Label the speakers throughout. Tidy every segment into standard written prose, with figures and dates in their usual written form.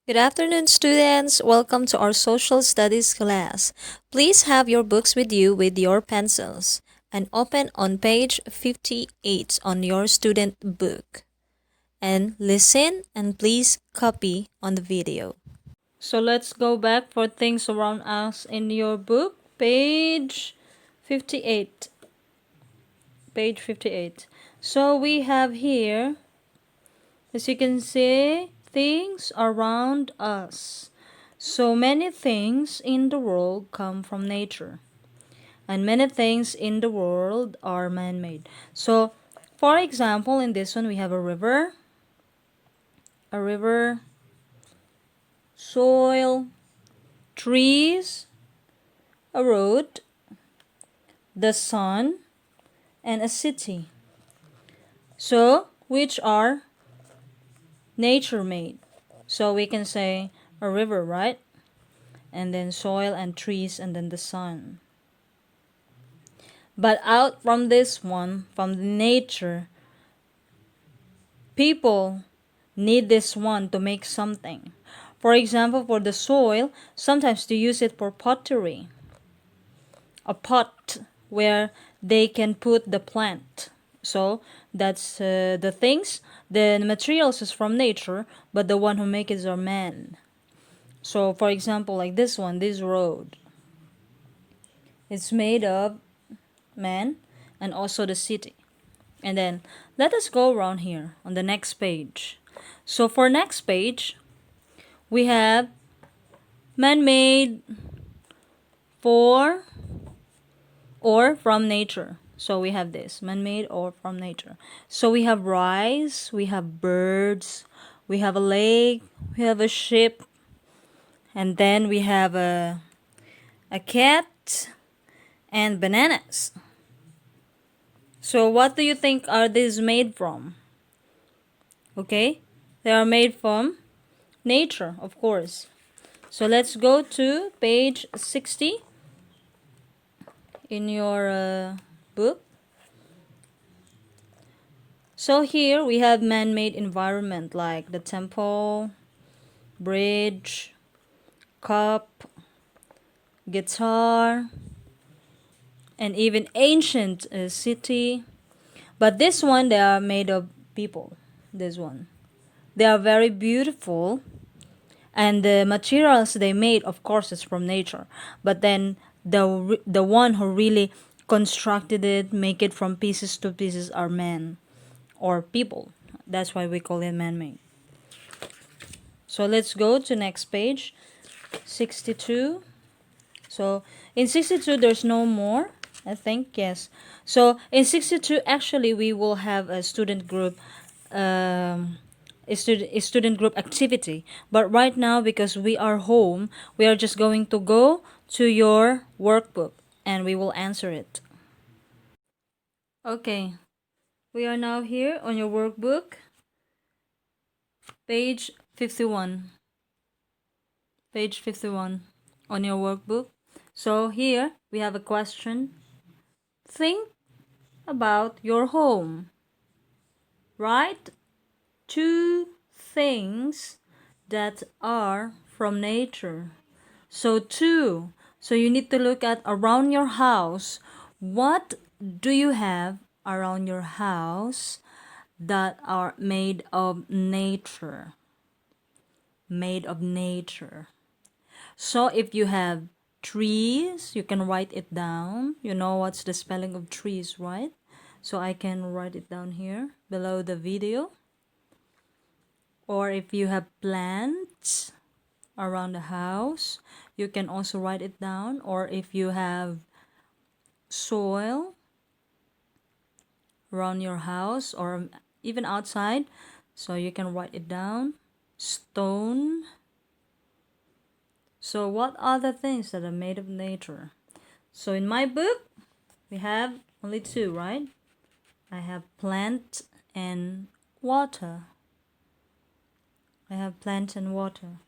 Speaker 1: Good afternoon, students. Welcome to our social studies class. Please have your books with you with your pencils and open on page 58 on your student book. And listen and please copy on the video. So let's go back for things around us in your book, page 58. Page 58. So we have here, as you can see, things around us. So many things in the world come from nature, and many things in the world are man made. So, for example, in this one, we have a river, soil, trees, a road, the sun, and a city. So, which are nature made? So, we can say a river, right? And then soil and trees, and then the sun. But out from this one, from the nature, people need this one to make something. For example, for the soil, sometimes they use it for pottery, a pot where they can put the plant. So that's the things. The materials is from nature, but the one who make it are man. So for example, like this one, this road, it's made of man and also the city. And then let us go around here on the next page. So for next page, we have man-made for or from nature. So we have this man-made or from nature. So we have rice, we have birds, we have a lake, we have a ship, and then we have a cat and bananas. So what do you think are these made from? Okay, they are made from nature, of course. So let's go to page 60 in your book. So here we have man-made environment like the temple, bridge, cup, guitar, and even ancient city. But this one, they are made of people. This one. They are very beautiful. And the materials they made, of course, is from nature. But then the one who really constructed it, make it from pieces to pieces, are men or people. That's why we call it man-made. So let's go to next page, 62. So in 62, there's no more, I think, yes. So in 62, actually, we will have a student group, a student group activity. But right now, because we are home, we are just going to go to your workbook and we will answer it. Okay, we are now here on your workbook, page 51. Page 51 on your workbook. So here we have a question. Think about your home. Write two things that are from nature. So two. So you need to look at around your house. What do you have around your house that are made of nature? Made of nature. So if you have trees, you can write it down. You know what's the spelling of trees, right? So I can write it down here below the video. Or if you have plants around the house, you can also write it down. Or if you have soil around your house or even outside, so you can write it down. Stone. So what are the things that are made of nature? So in my book, we have only two, right? I have plant and water. I have plant and water.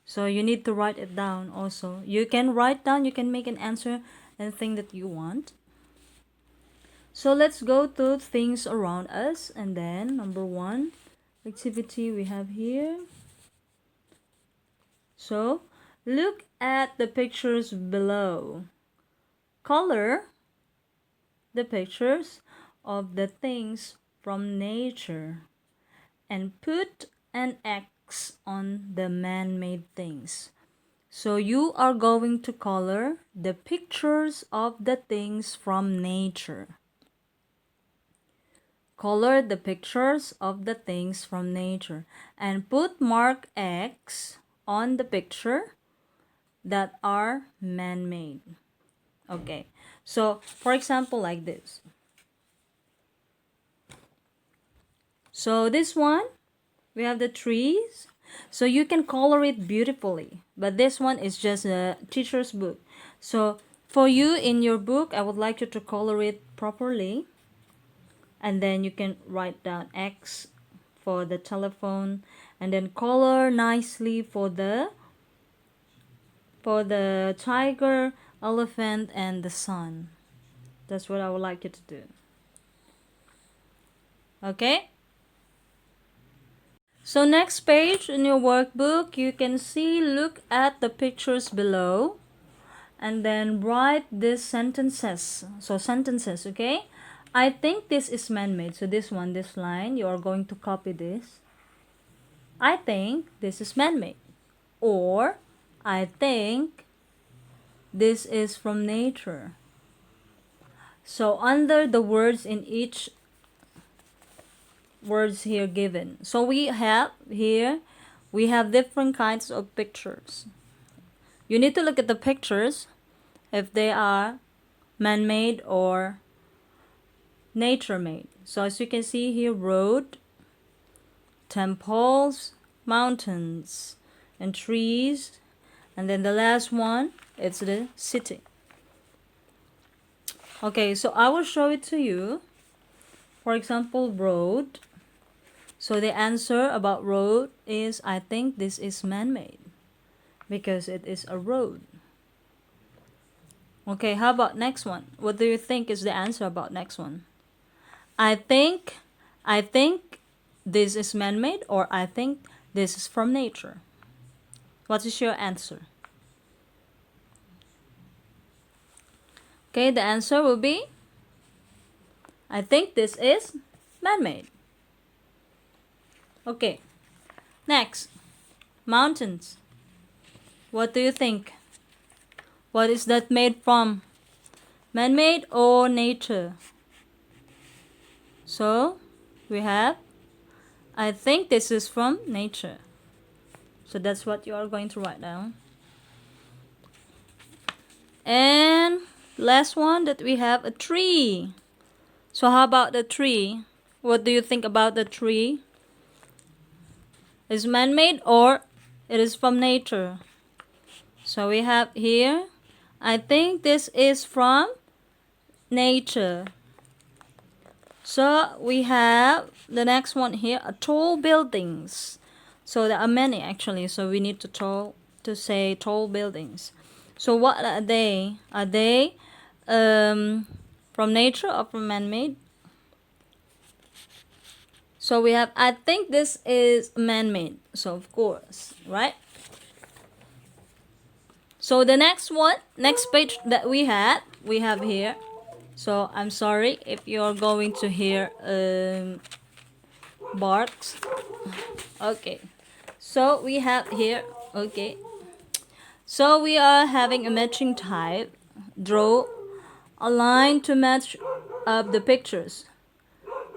Speaker 1: So you need to write it down also. You can write down, you can make an answer, anything that you want. So let's go to things around us. And then number one activity we have here. So look at the pictures below. Color the pictures of the things from nature and put an X on the man-made things. So you are going to color the pictures of the things from nature. Color the pictures of the things from nature and put mark X on the picture that are man-made. Okay, so for example, like this. So this one, we have the trees. So you can color it beautifully. But this one is just a teacher's book. So for you in your book, I would like you to color it properly. And then you can write down X for the telephone. And then color nicely for the tiger, elephant, and the sun. That's what I would like you to do. Okay? So next page in your workbook, you can see, look at the pictures below and then write these sentences. So sentences, okay? I think this is man-made. So this one, this line, you are going to copy this. I think this is man-made. Or I think this is from nature. So under the words in each words here given. So we have here, we have different kinds of pictures. You need to look at the pictures if they are man-made or nature-made. So as you can see here, road, temples, mountains, and trees. And then the last one, it's the city. Okay, so I will show it to you. For example, road. So the answer about road is, I think this is man-made because it is a road. Okay, how about next one? What do you think is the answer about next one? I think this is man-made, or I think this is from nature. What is your answer? Okay, the answer will be, I think this is man-made. Okay, next, mountains. What do you think? What is that made from? Man-made or nature? So, we have, I think this is from nature. So that's what you are going to write down. And last one that we have, a tree. So how about the tree? What do you think about the tree? Is man-made or it is from nature? So we have here, I think this is from nature. So we have the next one here, tall buildings. So there are many actually, so we need to say tall buildings. So what are they? Are they from nature or from man-made? So we have, I think this is man-made. So of course, right? So the next one, next page that we have here. So I'm sorry if you're going to hear barks. Okay. So we have here, okay. So we are having a matching type. Draw a line to match up the pictures.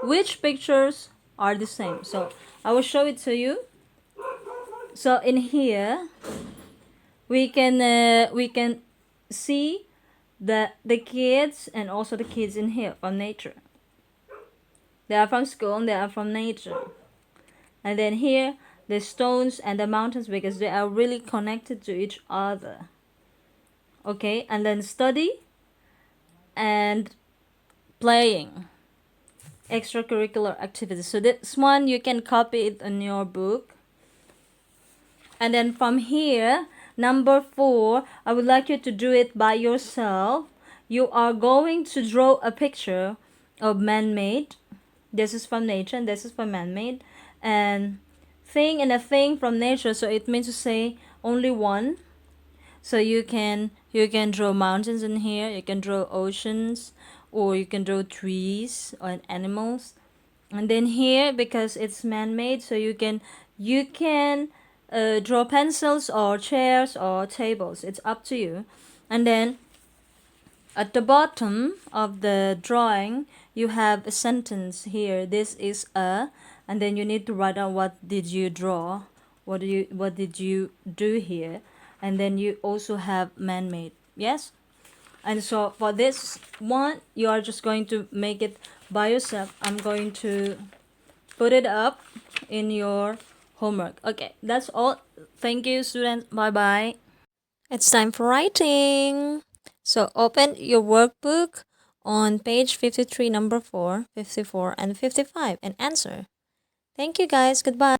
Speaker 1: Which pictures are the same? So I will show it to you. So in here, we can see the kids and also the kids in here from nature. They are from school and they are from nature. And then here, the stones and the mountains, because they are really connected to each other. Okay, and then study and playing, extracurricular activities. So this one you can copy it in your book. And then from here, number 4, I would like you to do it by yourself. You are going to draw a picture of man-made. This is from nature and this is from man-made. And thing and a thing from nature, so it means to say only one. So you can draw mountains in here, you can draw oceans, or you can draw trees or animals. And then here, because it's man-made, so you can draw pencils or chairs or tables. It's up to you. And then at the bottom of the drawing, you have a sentence here. This is a, and then you need to write down what did you draw, what did you do here, and then you also have man-made. Yes. And so for this one, you are just going to make it by yourself. I'm going to put it up in your homework. Okay, that's all. Thank you, students. Bye bye. It's time for writing. So open your workbook on page 53, number 4, 54, and 55 and answer. Thank you guys. Goodbye.